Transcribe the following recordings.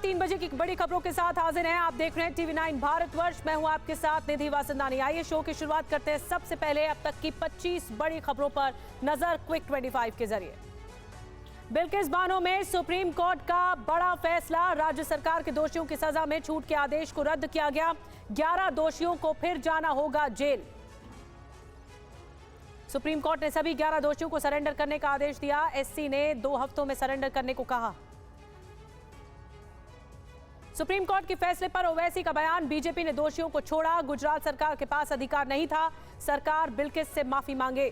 3 बजे की बड़ी खबरों के साथ हाजिर हैं। आप देख रहे हैं टीवी 9 भारतवर्ष। मैं हूं आपके साथ निधि वासंदानी। आइए शो की शुरुआत करते हैं। सबसे पहले अब तक की 25 बड़ी खबरों पर नजर क्विक 25 के जरिए। बिल्किस बानो में सुप्रीम कोर्ट का बड़ा फैसला। राज्य सरकार के दोषियों की सजा में छूट के आदेश को रद्द किया गया। 11 दोषियों को फिर जाना होगा जेल। सुप्रीम कोर्ट ने सभी 11 दोषियों को सरेंडर करने का आदेश दिया। एससी ने 2 हफ्तों में सरेंडर करने को कहा। सुप्रीम कोर्ट के फैसले पर ओवैसी का बयान। बीजेपी ने दोषियों को छोड़ा। गुजरात सरकार के पास अधिकार नहीं था। सरकार बिल्किस से माफी मांगे।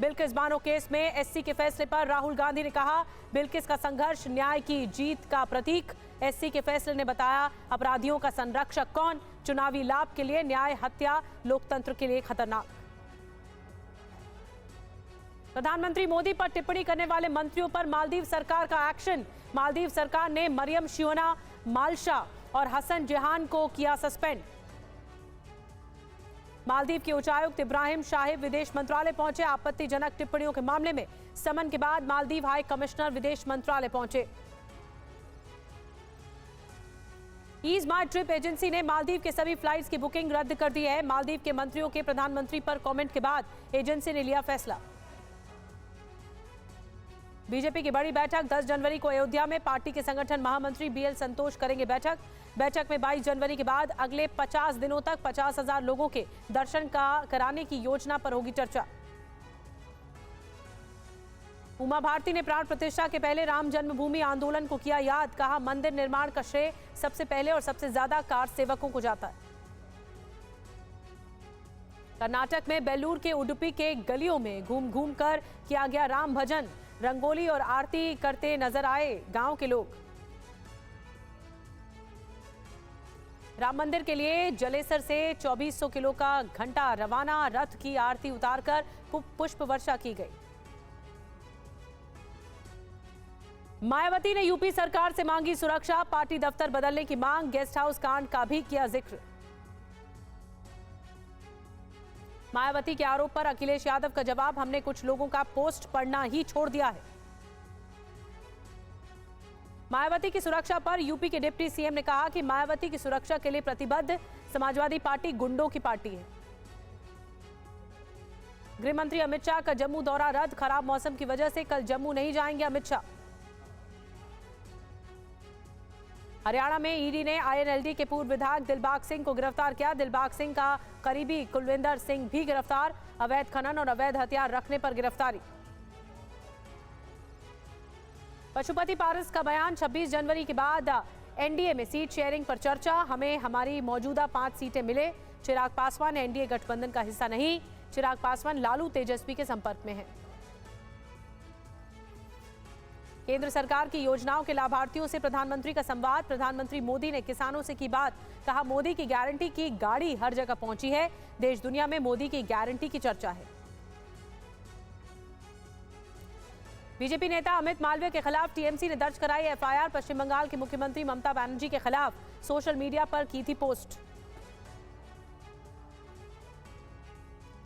बिल्किस बानो केस में एससी के फैसले पर राहुल गांधी ने कहा, बिल्किस का संघर्ष न्याय की जीत का प्रतीक। एससी के फैसले ने बताया अपराधियों का संरक्षक कौन। चुनावी लाभ के लिए न्याय, हत्या लोकतंत्र के लिए खतरनाक। प्रधानमंत्री मोदी पर टिप्पणी करने वाले मंत्रियों पर मालदीव सरकार का एक्शन। मालदीव सरकार ने मरियम शियोना माल्शा और हसन जेहान को किया सस्पेंड। मालदीव के उच्चायुक्त इब्राहिम शाहिब विदेश मंत्रालय पहुंचे। आपत्तिजनक टिप्पणियों के मामले में समन के बाद मालदीव हाई कमिश्नर विदेश मंत्रालय पहुंचे। ईज माई ट्रिप एजेंसी ने मालदीव के सभी फ्लाइट्स की बुकिंग रद्द कर दी है। मालदीव के मंत्रियों के प्रधानमंत्री पर कमेंट के बाद एजेंसी ने लिया फैसला। बीजेपी की बड़ी बैठक 10 जनवरी को अयोध्या में। पार्टी के संगठन महामंत्री बीएल संतोष करेंगे बैठक। बैठक में 22 जनवरी के बाद अगले 50 दिनों तक 50,000 लोगों के दर्शन कराने की योजना पर होगी चर्चा। उमा भारती ने प्राण प्रतिष्ठा के पहले राम जन्मभूमि आंदोलन को किया याद। कहा, मंदिर निर्माण का श्रेय सबसे पहले और सबसे ज्यादा कार सेवकों को जाता है। कर्नाटक में बेलूर के उडुपी के गलियों में घूम घूम कर किया गया राम भजन। रंगोली और आरती करते नजर आए गांव के लोग। राम मंदिर के लिए जलेसर से 2400 किलो का घंटा रवाना। रथ की आरती उतारकर पुष्प वर्षा की गई। मायावती ने यूपी सरकार से मांगी सुरक्षा। पार्टी दफ्तर बदलने की मांग। गेस्ट हाउस कांड का भी किया जिक्र। मायावती के आरोप पर अखिलेश यादव का जवाब, हमने कुछ लोगों का पोस्ट पढ़ना ही छोड़ दिया है। मायावती की सुरक्षा पर यूपी के डिप्टी सीएम ने कहा कि मायावती की सुरक्षा के लिए प्रतिबद्ध। समाजवादी पार्टी गुंडों की पार्टी है। गृह मंत्री अमित शाह का जम्मू दौरा रद्द। खराब मौसम की वजह से कल जम्मू नहीं जाएंगे अमित शाह। हरियाणा में ईडी ने आईएनएलडी के पूर्व विधायक दिलबाग सिंह को गिरफ्तार किया। दिलबाग सिंह का करीबी कुलविंदर सिंह भी गिरफ्तार। अवैध खनन और अवैध हथियार रखने पर गिरफ्तारी। पशुपति पारस का बयान, 26 जनवरी के बाद एनडीए में सीट शेयरिंग पर चर्चा। हमें हमारी मौजूदा 5 सीटें मिले। चिराग पासवान एनडीए गठबंधन का हिस्सा नहीं। चिराग पासवान लालू तेजस्वी के संपर्क में है। केंद्र सरकार की योजनाओं के लाभार्थियों से प्रधानमंत्री का संवाद। प्रधानमंत्री मोदी ने किसानों से की बात। कहा, मोदी की गारंटी की गाड़ी हर जगह पहुंची है। देश दुनिया में मोदी की गारंटी की चर्चा है। बीजेपी नेता अमित मालवीय के खिलाफ टीएमसी ने दर्ज कराई एफआईआर। पश्चिम बंगाल की मुख्यमंत्री ममता बनर्जी के खिलाफ सोशल मीडिया पर की थी पोस्ट।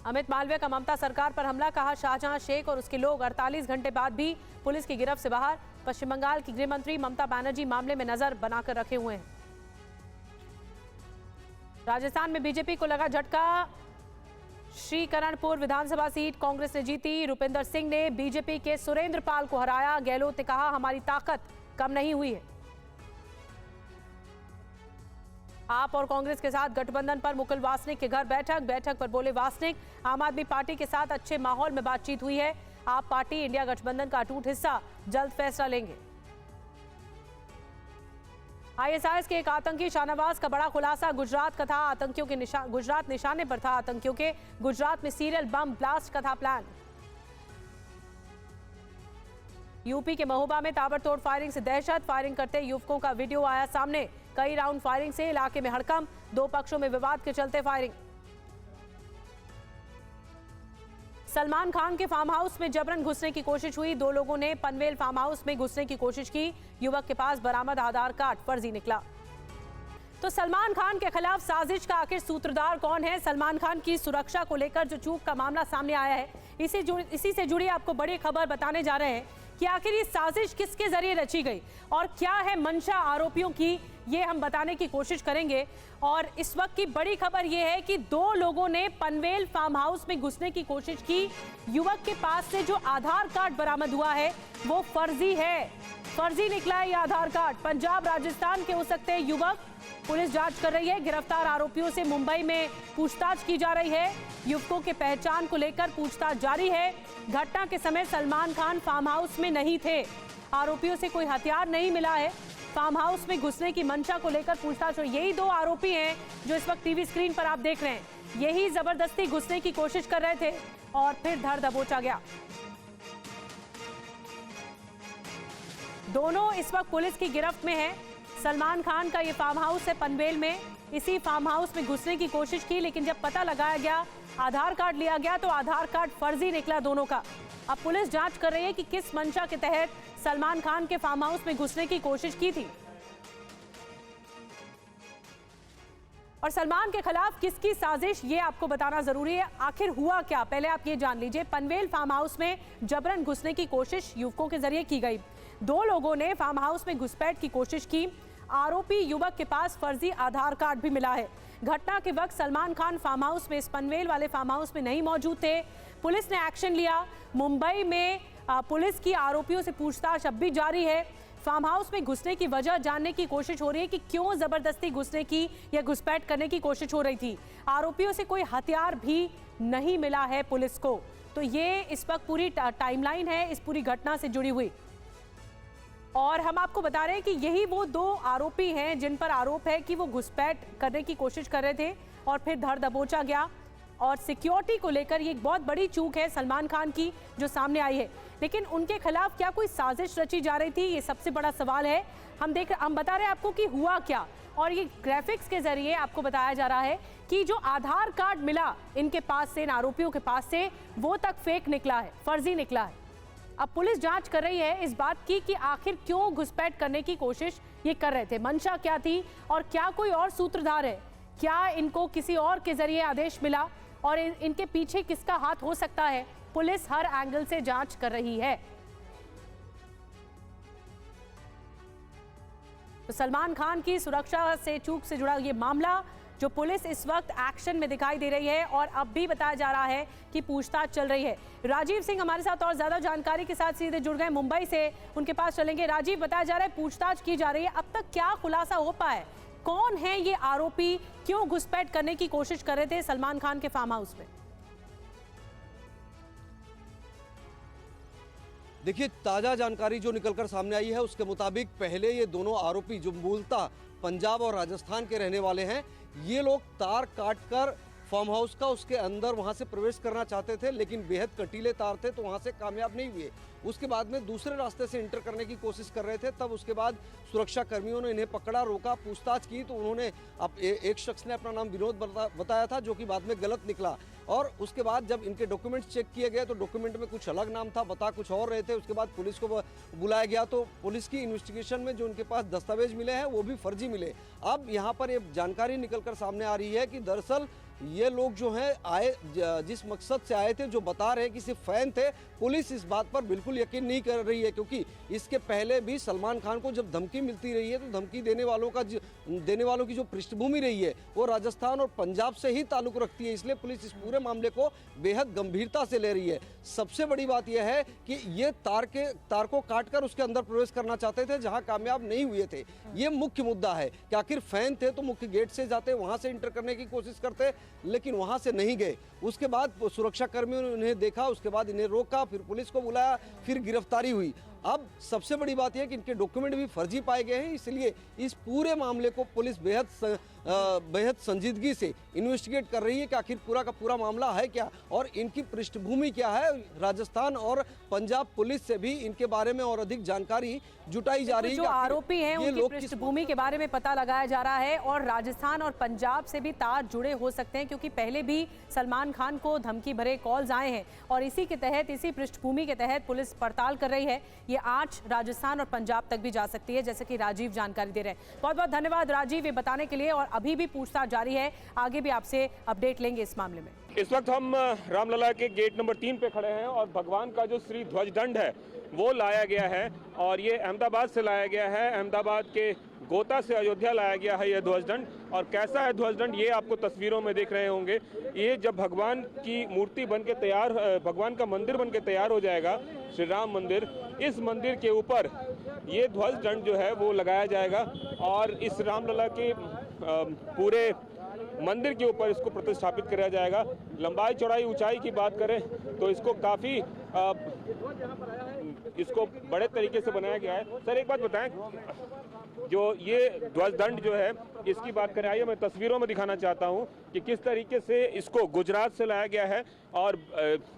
अमित मालवीय का ममता सरकार पर हमला। कहा, शाहजहां शेख और उसके लोग 48 घंटे बाद भी पुलिस की गिरफ्त से बाहर। पश्चिम बंगाल की गृह मंत्री ममता बनर्जी मामले में नजर बनाकर रखे हुए हैं। राजस्थान में बीजेपी को लगा झटका। श्रीकरणपुर विधानसभा सीट कांग्रेस ने जीती। रुपिंदर सिंह ने बीजेपी के सुरेंद्र पाल को हराया। गहलोत ने कहा, हमारी ताकत कम नहीं हुई है। आप और कांग्रेस के साथ गठबंधन पर मुकुल वासनिक के घर बैठक पर बोले वासनिक, आम आदमी पार्टी के साथ अच्छे माहौल में बातचीत हुई है। आप पार्टी इंडिया गठबंधन का अटूट हिस्सा, जल्द फैसला लेंगे। आईएसआईएस के एक आतंकी शाहनवाज का बड़ा खुलासा। गुजरात का था आतंकियों के गुजरात निशाने पर था आतंकियों के। गुजरात में सीरियल बम ब्लास्ट का था प्लान। यूपी के महोबा में ताबड़तोड़ फायरिंग से दहशत। फायरिंग करते युवकों का वीडियो आया सामने। कई राउंड फायरिंग से इलाके में हड़कंप। 2 पक्षों में विवाद के चलते फायरिंग। सलमान खान के फार्म हाउस में जबरन घुसने की कोशिश हुई। 2 लोगों ने पनवेल फार्म हाउस में घुसने की कोशिश की। युवक के पास बरामद आधार कार्ड फर्जी निकला। तो सलमान खान के खिलाफ साजिश का आखिर सूत्रधार कौन है? सलमान खान की सुरक्षा को लेकर जो चूक का मामला सामने आया है, इसी से जुड़ी आपको बड़ी खबर बताने जा रहे हैं कि आखिर ये साजिश किसके जरिए रची गई और क्या है मंशा आरोपियों की, ये हम बताने की कोशिश करेंगे। और इस वक्त की बड़ी खबर ये है कि 2 लोगों ने पनवेल फार्म हाउस में घुसने की कोशिश की। युवक के पास से जो आधार कार्ड बरामद हुआ है वो फर्जी है, फर्जी निकला है ये आधार कार्ड। पंजाब राजस्थान के हो सकते हैं युवक, पुलिस जांच कर रही है। गिरफ्तार आरोपियों से मुंबई में पूछताछ की जा रही है। युवकों के पहचान को लेकर पूछताछ जारी है। घटना के समय सलमान खान फार्म हाउस में नहीं थे। आरोपियों से कोई हथियार नहीं मिला है। फार्म हाउस में घुसने की मंशा को लेकर पूछताछ हो। यही 2 आरोपी हैं जो इस वक्त टीवी स्क्रीन पर आप देख रहे हैं। यही जबरदस्ती घुसने की कोशिश कर रहे थे और फिर धर दबोचा गया। दोनों इस वक्त पुलिस की गिरफ्त में हैं। सलमान खान का ये फार्म हाउस है पनवेल में। इसी फार्म हाउस में घुसने की कोशिश की, लेकिन जब पता लगाया गया, आधार कार्ड लिया गया तो आधार कार्ड फर्जी निकला दोनों का। अब पुलिस जांच कर रही है कि किस मंशा के तहत सलमान खान के फार्म हाउस में घुसने की कोशिश की थी और सलमान के खिलाफ किसकी साजिश, ये आपको बताना जरूरी है। आखिर हुआ क्या, पहले आप ये जान लीजिए। पनवेल फार्म हाउस में जबरन घुसने की कोशिश युवकों के जरिए की गई। 2 लोगों ने फार्म हाउस में घुसपैठ की कोशिश की। आरोपी युवक के पास फर्जी आधार कार्ड भी मिला है। घटना के वक्त सलमान खान फार्म हाउस में, इस पनवेल वाले फार्म हाउस में नहीं मौजूद थे। पुलिस ने एक्शन लिया। मुंबई में पुलिस की आरोपियों से पूछताछ अब भी जारी है। फार्म हाउस में घुसने की वजह जानने की कोशिश हो रही है कि क्यों जबरदस्ती घुसने की या घुसपैठ करने की कोशिश हो रही थी। आरोपियों से कोई हथियार भी नहीं मिला है पुलिस को। तो ये इस वक्त पूरी टाइमलाइन है इस पूरी घटना से जुड़ी हुई। और हम आपको बता रहे हैं कि यही वो 2 आरोपी हैं जिन पर आरोप है कि वो घुसपैठ करने की कोशिश कर रहे थे और फिर धर दबोचा गया। और सिक्योरिटी को लेकर ये एक बहुत बड़ी चूक है सलमान खान की जो सामने आई है। लेकिन उनके खिलाफ क्या कोई साजिश रची जा रही थी, ये सबसे बड़ा सवाल है। हम बता रहे हैं आपको कि हुआ क्या, और ये ग्राफिक्स के जरिए आपको बताया जा रहा है कि जो आधार कार्ड मिला इनके पास से, इन आरोपियों के पास से, वो तक फेक निकला है, फर्जी निकला है। अब पुलिस जांच कर रही है इस बात की कि आखिर क्यों घुसपैठ करने की कोशिश ये कर रहे थे, मंशा क्या थी और क्या कोई और सूत्रधार है, क्या इनको किसी और के जरिए आदेश मिला और इनके पीछे किसका हाथ हो सकता है। पुलिस हर एंगल से जांच कर रही है। तो सलमान खान की सुरक्षा से चूक से जुड़ा ये मामला जो पुलिस इस वक्त एक्शन में दिखाई दे रही है और अब भी बताया जा रहा है कि पूछताछ चल रही है। राजीव सिंह हमारे साथ और ज्यादा जानकारी के साथ सीधे जुड़ गए मुंबई से, उनके पास चलेंगे। राजीव, बताया जा रहा है पूछताछ की जा रही है, अब तक क्या खुलासा हो पाया है? कौन है ये आरोपी, क्यों घुसपैठ करने की कोशिश कर रहे थे सलमान खान के फार्म हाउस में? देखिए, ताजा जानकारी जो निकलकर सामने आई है उसके मुताबिक पहले ये दोनों आरोपी जो मूलतः पंजाब और राजस्थान के रहने वाले हैं, ये लोग तार काटकर फार्म हाउस का उसके अंदर वहां से प्रवेश करना चाहते थे, लेकिन बेहद कटीले तार थे तो वहां से कामयाब नहीं हुए। उसके बाद में दूसरे रास्ते से इंटर करने की कोशिश कर रहे थे। तब उसके बाद सुरक्षा कर्मियों ने इन्हें पकड़ा, रोका, पूछताछ की तो उन्होंने एक शख्स ने अपना नाम विनोद बताया था, जो कि बाद में गलत निकला। और उसके बाद जब इनके डॉक्यूमेंट्स चेक किए गए तो डॉक्यूमेंट में कुछ अलग नाम था, बता कुछ और रहे थे। उसके बाद पुलिस को बुलाया गया तो पुलिस की इन्वेस्टिगेशन में जो उनके पास दस्तावेज मिले हैं वो भी फर्जी मिले। अब यहाँ पर ये जानकारी निकलकर सामने आ रही है कि दरअसल ये लोग जो हैं आए जिस मकसद से आए थे, जो बता रहे हैं कि सिर्फ फैन थे, पुलिस इस बात पर बिल्कुल यकीन नहीं कर रही है, क्योंकि इसके पहले भी सलमान खान को जब धमकी मिलती रही है तो धमकी देने वालों की जो पृष्ठभूमि रही है वो राजस्थान और पंजाब से ही ताल्लुक रखती है। इसलिए पुलिस इस पूरे मामले को बेहद गंभीरता से ले रही है। सबसे बड़ी बात यह है कि ये तार को काटकर उसके अंदर प्रवेश करना चाहते थे जहां कामयाब नहीं हुए थे। ये मुख्य मुद्दा है कि आखिर फैन थे तो मुख्य गेट से जाते, वहां से इंटर करने की कोशिश करते, लेकिन वहां से नहीं गए। उसके बाद सुरक्षा कर्मियों ने उन्हें देखा, उसके बाद इन्हें रोका, फिर पुलिस को बुलाया, फिर गिरफ्तारी हुई। अब सबसे बड़ी बात यह है कि इनके डॉक्यूमेंट भी फर्जी पाए गए हैं, इसलिए इस पूरे मामले को पुलिस बेहद संजीदगी से इन्वेस्टिगेट कर रही है कि आखिर पूरा का पूरा मामला है क्या और इनकी पृष्ठभूमि क्या है। राजस्थान और पंजाब पुलिस से भी इनके बारे में और अधिक जानकारी जुटाई जा रही है। जो आरोपी हैं उनकी पृष्ठभूमि के बारे में पता लगाया जा रहा है और राजस्थान और पंजाब से भी तार जुड़े हो सकते हैं, क्योंकि पहले भी सलमान खान को धमकी भरे कॉल्स आए हैं और इसी के तहत, इसी पृष्ठभूमि के तहत पुलिस पड़ताल कर रही है। ये आंच राजस्थान और पंजाब तक भी जा सकती है, जैसे कि राजीव जानकारी दे रहे हैं। बहुत बहुत धन्यवाद राजीव ये बताने के लिए। और अभी भी पूछताछ जारी है, आगे भी आपसे अपडेट लेंगे इस मामले में। इस वक्त हम रामलला के गेट नंबर 3 पे खड़े हैं और भगवान का जो श्री ध्वज दंड है वो लाया गया है और ये अहमदाबाद से लाया गया है। अहमदाबाद के गोता से अयोध्या लाया गया है यह ध्वज दंड। और कैसा है ध्वज दंड ये आपको तस्वीरों में देख रहे होंगे। ये जब भगवान की मूर्ति बन के तैयार, भगवान का मंदिर बन के तैयार हो जाएगा, श्री राम मंदिर, इस मंदिर के ऊपर ये ध्वज दंड जो है वो लगाया जाएगा और इस रामलला के पूरे मंदिर के ऊपर इसको प्रतिष्ठापित किया जाएगा। लंबाई चौड़ाई ऊंचाई की बात करें तो इसको काफ़ी इसको बड़े तरीके से बनाया गया है। सर एक बात बताएं, जो ये ध्वज दंड जो है इसकी बात करें, आइए मैं तस्वीरों में दिखाना चाहता हूं कि किस तरीके से इसको गुजरात से लाया गया है और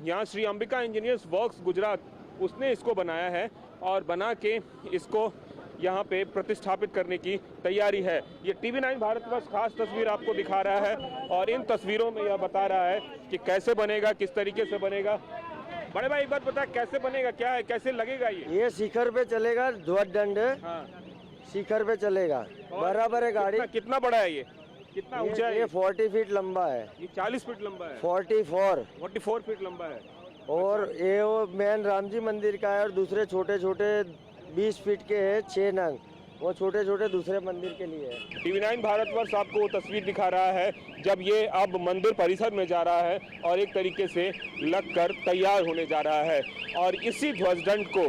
यहाँ श्री अंबिका इंजीनियर्स वर्क्स गुजरात उसने इसको बनाया है और बना के इसको यहाँ पे प्रतिष्ठापित करने की तैयारी है। ये TV9 भारतवर्ष खास तस्वीर आपको दिखा रहा है और इन तस्वीरों में यह बता रहा है कि कैसे बनेगा, किस तरीके से बनेगा। बड़े भाई एक बात बता, कैसे बनेगा, क्या है, कैसे लगेगा ये शिखर पे चलेगा ध्वज दंड। हाँ। शिखर पे चलेगा, बराबर है गाड़ी। कितना बड़ा है ये, कितना ऊंचा है? ये 40 फीट लंबा है। ये 40 फीट लंबा है। 44 फीट लंबा है। और ये वो मेन राम जी मंदिर का है और दूसरे छोटे छोटे 20 फीट के है 6 नंग, वो छोटे छोटे दूसरे मंदिर के लिए है। TV9 भारतवर्ष आपको वो तस्वीर दिखा रहा है जब ये अब मंदिर परिसर में जा रहा है और एक तरीके से लगकर तैयार होने जा रहा है। और इसी ध्वज दंड को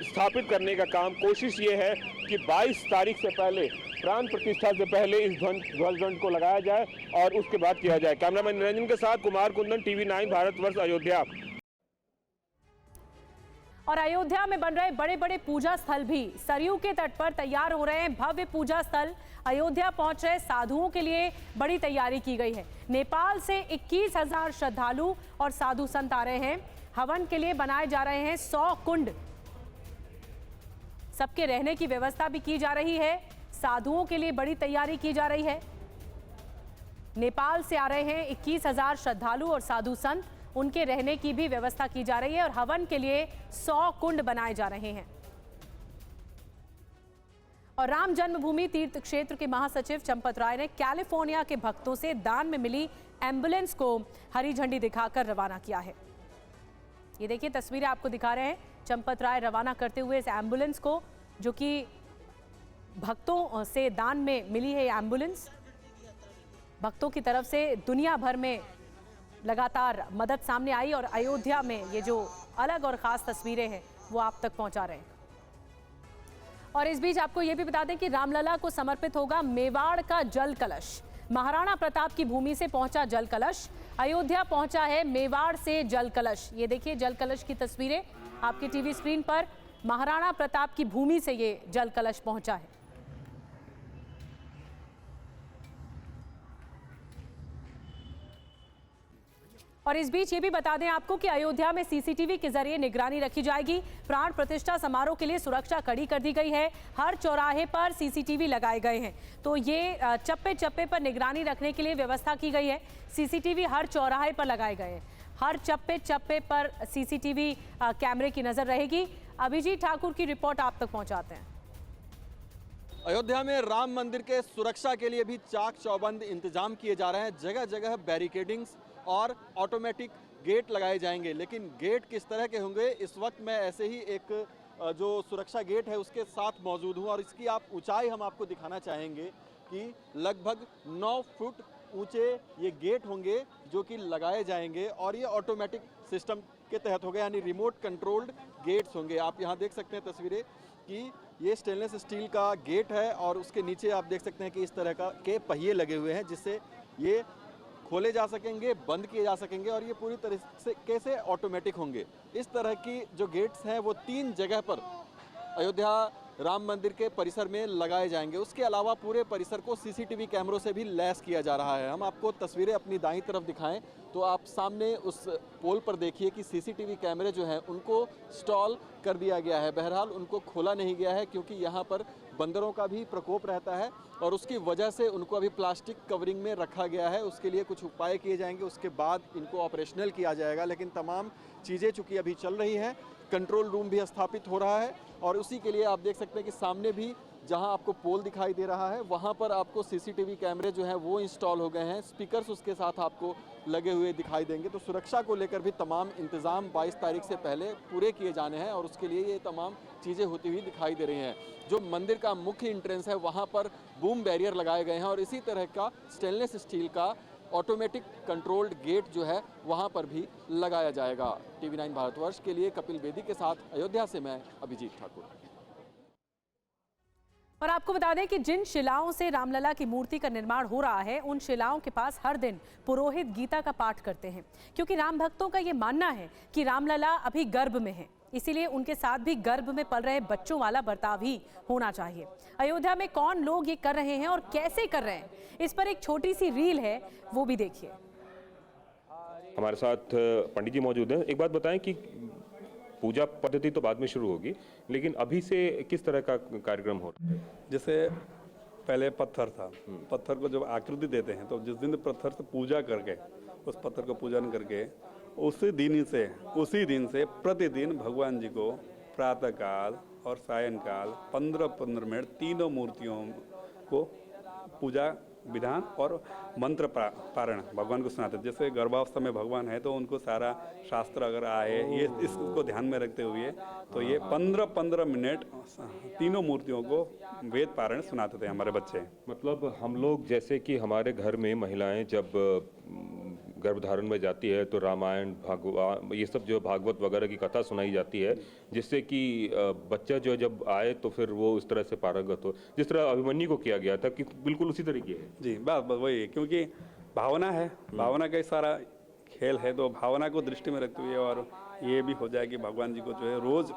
स्थापित करने का काम, कोशिश ये है कि 22 तारीख से पहले, प्राण प्रतिष्ठा से पहले इस ध्वज दंड को लगाया जाए और उसके बाद किया जाए। कैमरामैन निरंजन के साथ कुमार कुंदन, TV9 भारतवर्ष, अयोध्या। और अयोध्या में बन रहे बड़े बड़े पूजा स्थल भी सरयू के तट पर तैयार हो रहे हैं। भव्य पूजा स्थल अयोध्या पहुंच रहे साधुओं के लिए बड़ी तैयारी की गई है। नेपाल से 21,000 श्रद्धालु और साधु संत आ रहे हैं। हवन के लिए बनाए जा रहे हैं 100 कुंड। सबके रहने की व्यवस्था भी की जा रही है। साधुओं के लिए बड़ी तैयारी की जा रही है। नेपाल से आ रहे हैं 21,000 श्रद्धालु और साधु संत, उनके रहने की भी व्यवस्था की जा रही है और हवन के लिए 100 कुंड बनाए जा रहे हैं। और राम जन्मभूमि तीर्थ क्षेत्र के महासचिव चंपत राय ने कैलिफोर्निया के भक्तों से दान में मिली एम्बुलेंस को हरी झंडी दिखाकर रवाना किया है। ये देखिए तस्वीरें आपको दिखा रहे हैं चंपत राय रवाना करते हुए इस एम्बुलेंस को, जो कि भक्तों से दान में मिली है। एम्बुलेंस भक्तों की तरफ से दुनिया भर में लगातार मदद सामने आई और अयोध्या में ये जो अलग और ख़ास तस्वीरें हैं वो आप तक पहुंचा रहे हैं। और इस बीच आपको ये भी बता दें कि रामलला को समर्पित होगा मेवाड़ का जल कलश। महाराणा प्रताप की भूमि से पहुंचा जल कलश, अयोध्या पहुंचा है मेवाड़ से जल कलश। ये देखिए जल कलश की तस्वीरें आपकी टीवी स्क्रीन पर। महाराणा प्रताप की भूमि से ये जल कलश पहुंचा है। और इस बीच ये भी बता दें आपको कि अयोध्या में सीसीटीवी के जरिए निगरानी रखी जाएगी। प्राण प्रतिष्ठा समारोह के लिए सुरक्षा कड़ी कर दी गई है। हर चौराहे पर सीसीटीवी लगाए गए हैं। तो ये चप्पे चप्पे पर निगरानी रखने के लिए व्यवस्था की गई है। सीसीटीवी हर चौराहे पर लगाए गए हैं। हर चप्पे चप्पे पर सीसीटीवी कैमरे की नजर रहेगी। अभिजीत ठाकुर की रिपोर्ट आप तक पहुंचाते हैं। अयोध्या में राम मंदिर के सुरक्षा के लिए भी चाक चौबंद इंतजाम किए जा रहे हैं। जगह जगह बैरिकेडिंग्स और ऑटोमेटिक गेट लगाए जाएंगे। लेकिन गेट किस तरह के होंगे, इस वक्त मैं ऐसे ही एक जो सुरक्षा गेट है उसके साथ मौजूद हूं और इसकी आप ऊंचाई हम आपको दिखाना चाहेंगे कि लगभग 9 फुट ऊंचे ये गेट होंगे जो कि लगाए जाएंगे और ये ऑटोमेटिक सिस्टम के तहत होंगे, यानी रिमोट कंट्रोल्ड गेट्स होंगे। आप यहाँ देख सकते हैं तस्वीरें कि ये स्टेनलेस स्टील का गेट है और उसके नीचे आप देख सकते हैं कि इस तरह का के पहिए लगे हुए हैं जिससे ये खोले जा सकेंगे, बंद किए जा सकेंगे और ये पूरी तरीके से ऑटोमेटिक होंगे। इस तरह की जो गेट्स हैं वो 3 जगह पर अयोध्या राम मंदिर के परिसर में लगाए जाएंगे। उसके अलावा पूरे परिसर को सीसीटीवी कैमरों से भी लैस किया जा रहा है। हम आपको तस्वीरें अपनी दाईं तरफ दिखाएं तो आप सामने उस पोल पर देखिए कि सीसीटीवी कैमरे जो हैं उनको इंस्टॉल कर दिया गया है। बहरहाल उनको खोला नहीं गया है क्योंकि यहाँ पर बंदरों का भी प्रकोप रहता है और उसकी वजह से उनको अभी प्लास्टिक कवरिंग में रखा गया है। उसके लिए कुछ उपाय किए जाएंगे, उसके बाद इनको ऑपरेशनल किया जाएगा। लेकिन तमाम चीज़ें चूँकि अभी चल रही हैं, कंट्रोल रूम भी स्थापित हो रहा है और उसी के लिए आप देख सकते हैं कि सामने भी जहां आपको पोल दिखाई दे रहा है वहां पर आपको सीसीटीवी कैमरे जो हैं वो इंस्टॉल हो गए हैं, स्पीकर्स उसके साथ आपको लगे हुए दिखाई देंगे। तो सुरक्षा को लेकर भी तमाम इंतज़ाम 22 तारीख से पहले पूरे किए जाने हैं और उसके लिए ये तमाम चीज़ें होती हुई दिखाई दे रही हैं। जो मंदिर का मुख्य एंट्रेंस है वहाँ पर बूम बैरियर लगाए गए हैं और इसी तरह का स्टेनलेस स्टील का ऑटोमेटिक कंट्रोल्ड गेट जो है वहाँ पर भी लगाया जाएगा। TV9 भारतवर्ष के लिए कपिल बेदी के साथ अयोध्या से मैं अभिजीत ठाकुर। और आपको बता दें कि जिन शिलाओं से रामलला की मूर्ति का निर्माण हो रहा है उन शिलाओं के पास हर दिन पुरोहित गीता का पाठ करते हैं, क्योंकि राम भक्तों का ये मानना है कि रामलला अभी गर्भ में है, इसीलिए उनके साथ भी गर्भ में पल रहे बच्चों वाला बर्ताव ही होना चाहिए। अयोध्या में कौन लोग ये कर रहे हैं और कैसे कर रहे हैं, इस पर एक छोटी सी रील है, वो भी देखिए। हमारे साथ पंडित जी मौजूद हैं। एक बात बताएं कि पूजा पद्धति तो बाद में शुरू होगी, लेकिन अभी से किस तरह का कार्यक्रम हो रहा है? जैसे पहले पत्थर था, पत्थर को जब आकृति देते हैं तो जिस दिन पत्थर से पूजा करके उस पत्थर को पूजन करके उसी दिन से प्रतिदिन भगवान जी को प्रातःकाल और सायंकाल 15-15 मिनट तीनों मूर्तियों को पूजा विधान और मंत्र पारण भगवान को सुनाते हैं। जैसे गर्भावस्था में भगवान है तो उनको सारा शास्त्र अगर आए ये इसको ध्यान में रखते हुए तो ये 15-15 मिनट तीनों मूर्तियों को वेद पारायण सुनाते थे हमारे बच्चे। मतलब हम लोग जैसे कि हमारे घर में महिलाएं जब गर्भधारण में जाती है तो रामायण भागवत ये सब जो भागवत वगैरह की कथा सुनाई जाती है, जिससे कि बच्चा जो जब आए तो फिर वो उस तरह से पारंगत हो, जिस तरह अभिमन्यु को किया गया था कि बिल्कुल उसी तरीके है। जी बस वही, क्योंकि भावना है, भावना का सारा खेल है, तो भावना को दृष्टि में रखते हुए और ये भी हो जाए कि भगवान जी को जो है रोज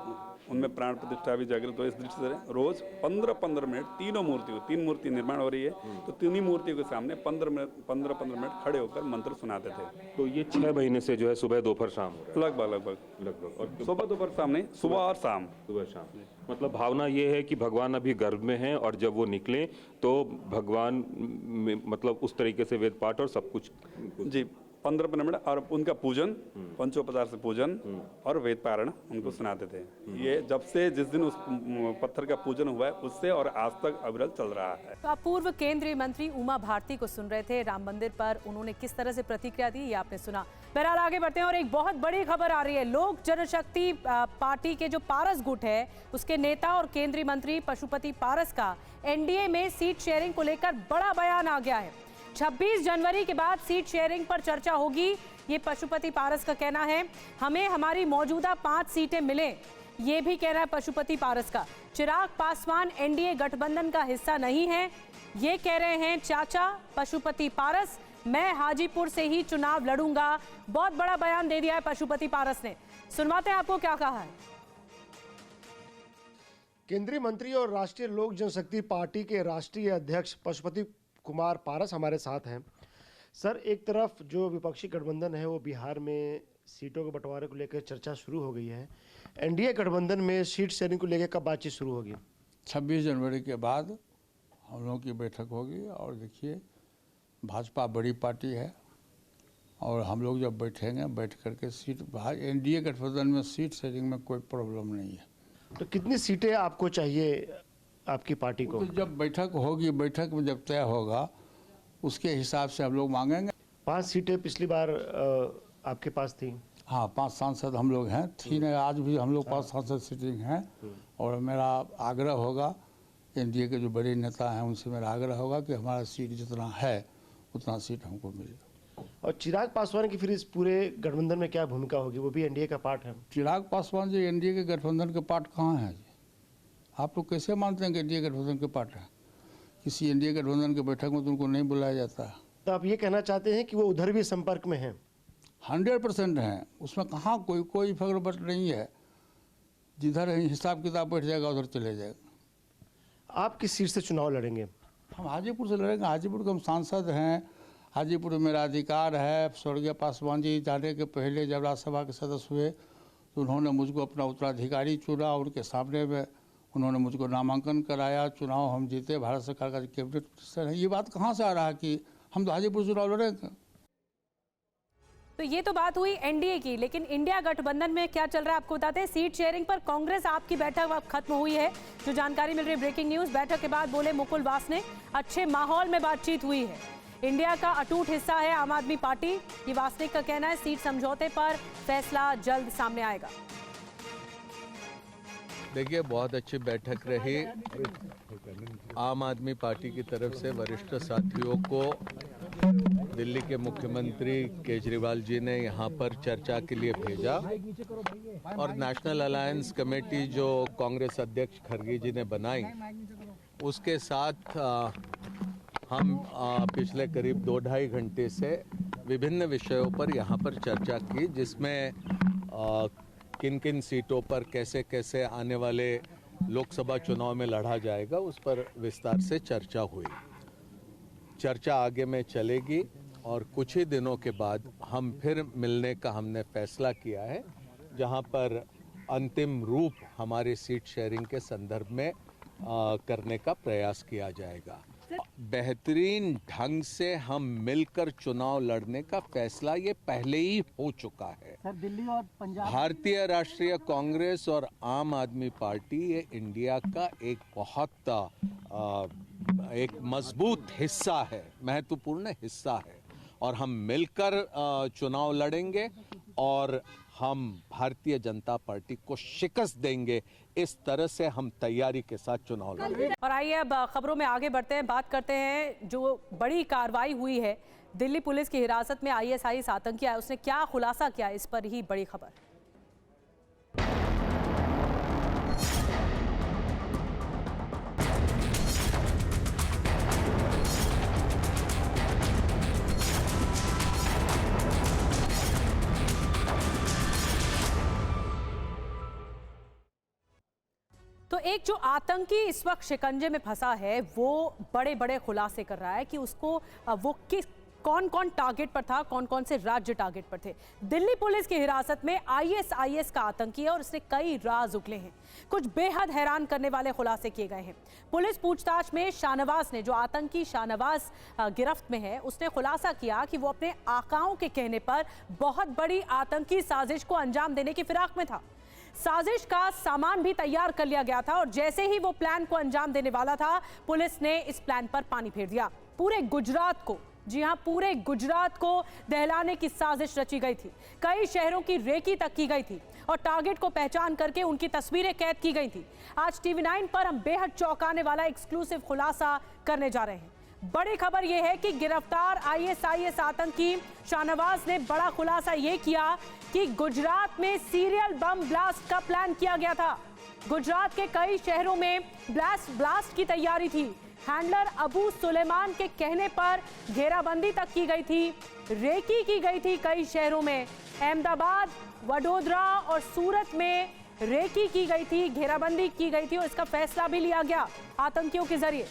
उनमें प्राण प्रतिष्ठा भी जागृत हो, इस दृष्टि से रोज 15-15 मिनट तीनों मूर्तियों 3 मूर्ति निर्माण हो रही है तो तीनों मूर्तियों के सामने 15-15 मिनट खड़े होकर मंत्र सुनाते थे। तो ये 6 महीने से जो है सुबह दोपहर शाम हो रहा है? लगभग और सुबह दोपहर शाम नहीं, सुबह और शाम। सुबह शाम। मतलब भावना ये है कि भगवान अभी गर्भ में हैं और जब वो निकले तो भगवान मतलब उस तरीके से वेद पाठ और सब कुछ जी 15-15 मिनट और उनका पूजन पंचोपचार से पूजन और वेद पारायण उनको सुनाते थे। ये जब से जिस दिन उस पत्थर का पूजन हुआ है उससे और आज तक अविरल चल रहा है। तो आप पूर्व केंद्रीय मंत्री उमा भारती को सुन रहे थे। राम मंदिर पर उन्होंने किस तरह से प्रतिक्रिया दी ये आपने सुना। बहरहाल आगे बढ़ते हैं और एक बहुत बड़ी खबर आ रही है। लोक जनशक्ति पार्टी के जो पारस गुट है उसके नेता और केंद्रीय मंत्री पशुपति पारस का एनडीए में सीट शेयरिंग को लेकर बड़ा बयान आ गया है। 26 जनवरी के बाद सीट शेयरिंग पर चर्चा होगी, ये पशुपति पारस का कहना है। हमें हमारी मौजूदा 5 सीटें मिलें, ये भी कहना है पशुपति पारस का। चिराग पासवान एनडीए गठबंधन का हिस्सा नहीं है, ये कह रहे हैं चाचा पशुपति पारस। मैं हाजीपुर से ही चुनाव लड़ूंगा। बहुत बड़ा बयान दे दिया है पशुपति पारस ने। सुनवाते हैं आपको क्या कहा है। केंद्रीय मंत्री और राष्ट्रीय लोक जनशक्ति पार्टी के राष्ट्रीय अध्यक्ष पशुपति कुमार पारस हमारे साथ हैं। सर, एक तरफ जो विपक्षी गठबंधन है वो बिहार में सीटों के बंटवारे को लेकर चर्चा शुरू हो गई है, एनडीए गठबंधन में सीट शेयरिंग को लेकर कब बातचीत शुरू होगी? 26 जनवरी के बाद हम लोगों की बैठक होगी और देखिए भाजपा बड़ी पार्टी है और हम लोग जब बैठेंगे बैठ करके सीट एनडीए गठबंधन में सीट शेयरिंग में कोई प्रॉब्लम नहीं है। तो कितनी सीटें आपको चाहिए आपकी पार्टी को? तो जब बैठक होगी, बैठक में जब तय होगा उसके हिसाब से हम लोग मांगेंगे। 5 सीटें पिछली बार आपके पास थी। हाँ, 5 सांसद हम लोग हैं, थी नहीं, आज भी हम लोग 5 सांसद सीटिंग हैं और मेरा आग्रह होगा एनडीए के जो बड़े नेता हैं उनसे मेरा आग्रह होगा कि हमारा सीट जितना है उतना सीट हमको मिले। और चिराग पासवान की फिर इस पूरे गठबंधन में क्या भूमिका होगी? वो भी एनडीए का पार्ट है। चिराग पासवान जी एनडीए के गठबंधन के पार्ट कहाँ हैं जी? आप लोग कैसे मानते हैं कि एनडीए गठबंधन के पार्ट है? किसी एनडीए गठबंधन के बैठक में तो उनको नहीं बुलाया जाता है। तो आप ये कहना चाहते हैं कि वो उधर भी संपर्क में हैं? 100% हैं, उसमें कहाँ कोई फर्क नहीं है। जिधर हिसाब किताब बैठ जाएगा उधर चले जाएगा। आप किस सीट से चुनाव लड़ेंगे? हम हाजीपुर से लड़ेंगे। हाजीपुर के हम सांसद हैं, हाजीपुर में मेरा अधिकार है। स्वर्गीय पासवान जी जाने के पहले जब राज्यसभा के सदस्य हुए तो उन्होंने मुझको अपना उत्तराधिकारी चुना, उनके सामने में उन्होंने मुझको नामांकन कराया, चुनाव हम जीते, भारत सरकार का कैबिनेट मिनिस्टर है। ये बात कहाँ से आ रहा है कि हम तो हाजीपुर चुनाव लड़ेंगे? तो ये तो बात हुई एनडीए की, लेकिन इंडिया गठबंधन में क्या चल रहा है आपको बताते हैं। सीट शेयरिंग पर कांग्रेस आपकी बैठक अब खत्म हुई है, जो जानकारी मिल रही है ब्रेकिंग न्यूज। बैठक के बाद बोले मुकुल वासनिक, अच्छे माहौल में बातचीत हुई है। इंडिया का अटूट हिस्सा है आम आदमी पार्टी, ये वासनिक का कहना है। सीट समझौते पर फैसला जल्द सामने आएगा। देखिए, बहुत अच्छी बैठक रही। आम आदमी पार्टी की तरफ से वरिष्ठ साथियों को दिल्ली के मुख्यमंत्री केजरीवाल जी ने यहाँ पर चर्चा के लिए भेजा और नेशनल अलायंस कमेटी जो कांग्रेस अध्यक्ष खरगे जी ने बनाई, उसके साथ हम पिछले करीब 2-2.5 घंटे से विभिन्न विषयों पर यहाँ पर चर्चा की, जिसमें किन किन सीटों पर कैसे कैसे आने वाले लोकसभा चुनाव में लड़ा जाएगा, उस पर विस्तार से चर्चा हुई। चर्चा आगे में चलेगी और कुछ ही दिनों के बाद हम फिर मिलने का हमने फैसला किया है, जहां पर अंतिम रूप हमारे सीट शेयरिंग के संदर्भ में करने का प्रयास किया जाएगा। बेहतरीन ढंग से हम मिलकर चुनाव लड़ने का फैसला ये पहले ही हो चुका है। सर, दिल्ली और पंजाब, भारतीय राष्ट्रीय कांग्रेस और आम आदमी पार्टी ये इंडिया का एक बहुत एक मजबूत हिस्सा है, महत्वपूर्ण हिस्सा है, और हम मिलकर चुनाव लड़ेंगे और हम भारतीय जनता पार्टी को शिकस्त देंगे। इस तरह से हम तैयारी के साथ चुनाव लड़ेंगे। और आइए अब खबरों में आगे बढ़ते हैं, बात करते हैं जो बड़ी कार्रवाई हुई है। दिल्ली पुलिस की हिरासत में आईएसआईएस आतंकी आया, उसने क्या खुलासा किया, इस पर ही बड़ी खबर। तो एक जो आतंकी इस वक्त शिकंजे में फंसा है, वो बड़े बड़े खुलासे कर रहा है कि उसको वो किस कौन कौन टारगेट पर था, कौन कौन से राज्य टारगेट पर थे। दिल्ली पुलिस की हिरासत में आईएसआईएस का आतंकी है और इसने कई राज उगले हैं। कुछ बेहद हैरान करने वाले खुलासे किए गए हैं। पुलिस पूछताछ में शाहनवाज ने, जो आतंकी शाहनवाज गिरफ्त में है, उसने खुलासा किया कि वो अपने आकाओं के कहने पर बहुत बड़ी आतंकी साजिश को अंजाम देने की फिराक में था। साजिश का सामान भी तैयार कर लिया गया था और जैसे ही वो प्लान को अंजाम देने वाला था, पुलिस ने इस प्लान पर पानी फेर दिया। पूरे गुजरात को, जी हां, पूरे गुजरात को दहलाने की साजिश रची गई थी। कई शहरों की रेकी तक की गई थी और टारगेट को पहचान करके उनकी तस्वीरें कैद की गई थी। आज टीवी 9 पर हम बेहद चौंकाने वाला एक्सक्लूसिव खुलासा करने जा रहे हैं। बड़ी खबर यह है कि गिरफ्तार आईएसआईएस आतंकी शाहनवाज ने बड़ा खुलासा यह किया कि गुजरात में सीरियल बम ब्लास्ट का प्लान किया गया था। गुजरात के कई शहरों में ब्लास्ट की तैयारी थी। हैंडलर अबू सुलेमान के कहने पर घेराबंदी तक की गई थी, रेकी की गई थी कई शहरों में। अहमदाबाद, वडोदरा और सूरत में रेकी की गई थी, घेराबंदी की गई थी और इसका फैसला भी लिया गया आतंकियों के जरिए।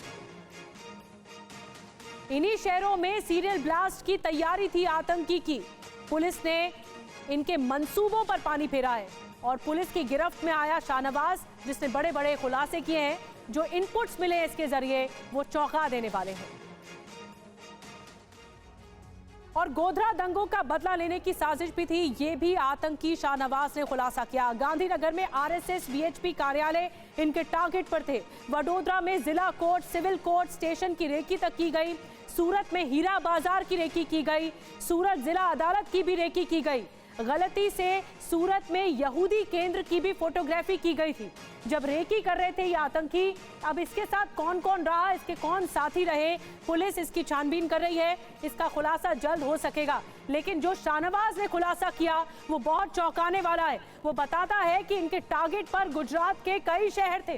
इन्हीं शहरों में सीरियल ब्लास्ट की तैयारी थी आतंकी की। पुलिस ने इनके मंसूबों पर पानी फेरा है और पुलिस की गिरफ्त में आया शाहनवाज, जिसने बड़े बड़े खुलासे किए हैं। जो इनपुट्स मिले इसके जरिए वो चौंका देने वाले हैं। और गोधरा दंगों का बदला लेने की साजिश भी थी, ये भी आतंकी शाहनवाज ने खुलासा किया। गांधीनगर में आरएसएस वीएचपी कार्यालय इनके टारगेट पर थे। वडोदरा में जिला कोर्ट, सिविल कोर्ट स्टेशन की रेकी तक की गई। सूरत में हीरा बाजार की रेकी की गई। सूरत जिला अदालत की भी रेकी की गई। गलती से सूरत में यहूदी केंद्र की भी फोटोग्राफी की गई थी जब रेकी कर रहे थे ये आतंकी। अब इसके साथ कौन कौन रहा, इसके कौन साथी रहे, पुलिस इसकी छानबीन कर रही है। इसका खुलासा जल्द हो सकेगा। लेकिन जो शाहनवाज ने खुलासा किया वो बहुत चौंकाने वाला है। वो बताता है कि इनके टारगेट पर गुजरात के कई शहर थे,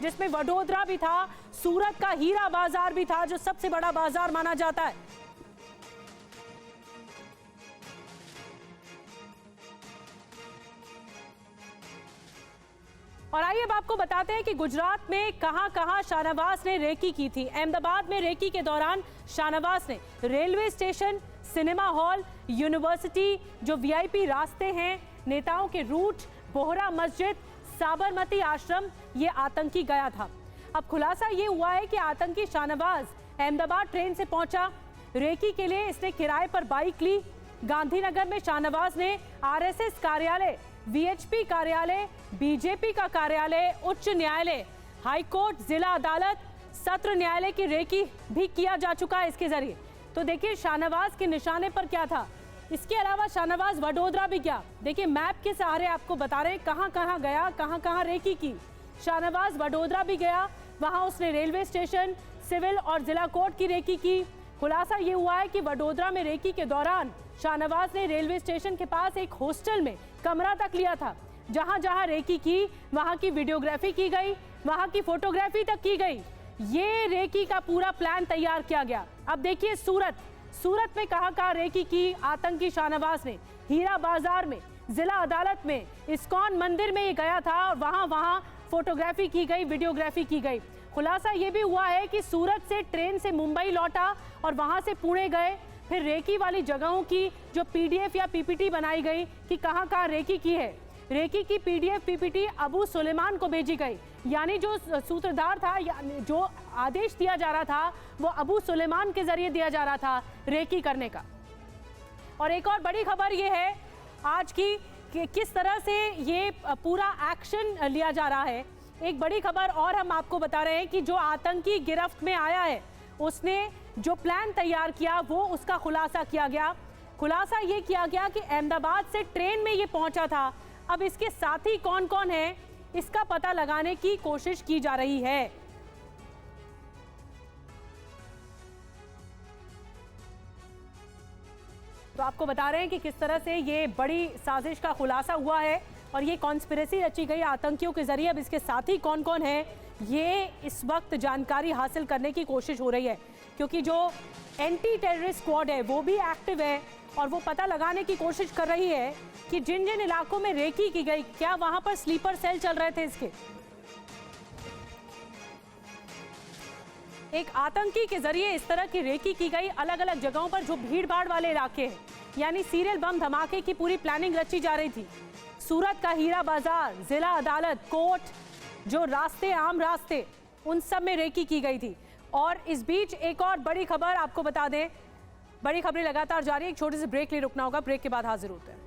जिसमें वडोदरा भी था, सूरत का हीरा बाजार भी था, जो सबसे बड़ा बाजार माना जाता है। और आइए अब आपको बताते हैं कि गुजरात में कहां-कहां शाहनवाज ने रेकी की थी। अहमदाबाद में रेकी के दौरान शाहनवाज ने railway station, cinema hall, university, जो वीआईपी रास्ते हैं, नेताओं के रूट, बोहरा मस्जिद, साबरमती आश्रम, ये आतंकी गया था। अब खुलासा ये हुआ है कि आतंकी शाहनवाज अहमदाबाद ट्रेन से पहुंचा। रेकी के लिए इसने किराए पर बाइक ली। गांधीनगर में शाहनवाज ने आरएसएस कार्यालय, वीएचपी कार्यालय, बीजेपी का कार्यालय, उच्च न्यायालय, हाईकोर्ट, जिला अदालत, सत्र न्यायालय की रेकी भी किया जा चुका है इसके जरिए। तो देखिए शाहनवाज के निशाने पर क्या था। इसके अलावा शाहनवाज वडोदरा भी गया। देखिए मैप के सहारे आपको बता रहे हैं कहां कहां गया, कहां कहां रेकी की। शाहनवाज वडोदरा भी गया, वहां उसने रेलवे स्टेशन, सिविल और जिला कोर्ट की रेकी की। खुलासा ये हुआ है कि वडोदरा में रेकी के दौरान शाहनवाज ने रेलवे स्टेशन के पास एक हॉस्टल में कमरा तक लिया था। जहां जहां रेकी की वहां की वीडियोग्राफी की गई, वहां की फोटोग्राफी तक की गई। ये रेकी का पूरा प्लान तैयार किया गया। अब देखिए सूरत में कहां रेकी की आतंकी शाहनवाज ने। हीरा बाजार में, जिला अदालत में, इस्कॉन मंदिर में ये गया था और वहां फोटोग्राफी की गई, वीडियोग्राफी की गई। खुलासा ये भी हुआ है कि सूरत से ट्रेन से मुंबई लौटा और वहां से पुणे गए। फिर रेकी वाली जगहों की जो पीडीएफ या पीपीटी बनाई गई कि कहां रेकी की है। रेकी की पीडीएफ पीपीटी अबू सुलेमान को भेजी गई, यानी जो सूत्रधार था, जो आदेश दिया जा रहा था वो अबू सुलेमान के जरिए दिया जा रहा था रेकी करने का। और एक और बड़ी खबर ये है आज की कि किस तरह से ये पूरा एक्शन लिया जा रहा है। एक बड़ी खबर और हम आपको बता रहे हैं कि जो आतंकी गिरफ्त में आया है उसने जो प्लान तैयार किया वो उसका खुलासा किया गया। खुलासा ये किया गया कि अहमदाबाद से ट्रेन में ये पहुंचा था। अब इसके साथी कौन कौन है इसका पता लगाने की कोशिश की जा रही है। तो आपको बता रहे हैं कि किस तरह से ये बड़ी साजिश का खुलासा हुआ है और ये कॉन्स्पिरेसी रची गई आतंकियों के जरिए। अब इसके साथी कौन कौन है ये इस वक्त जानकारी हासिल करने की कोशिश हो रही है, क्योंकि जो एंटी टेररिस्ट स्क्वाड है वो भी एक्टिव है और वो पता लगाने की कोशिश कर रही है कि जिन जिन इलाकों में रेकी की गई क्या वहां पर स्लीपर सेल चल रहे थे इसके। एक आतंकी के जरिए इस तरह की रेकी की गई अलग अलग जगहों पर जो भीड़ भाड़ वाले इलाके हैं, यानी सीरियल बम धमाके की पूरी प्लानिंग रची जा रही थी। सूरत का हीरा बाजार, जिला अदालत, कोर्ट, जो रास्ते आम रास्ते, उन सब में रेकी की गई थी। और इस बीच एक और बड़ी खबर आपको बता दें, बड़ी खबरें लगातार जारी है। एक छोटे से ब्रेक लिए रुकना होगा, ब्रेक के बाद हाजिर होते हैं।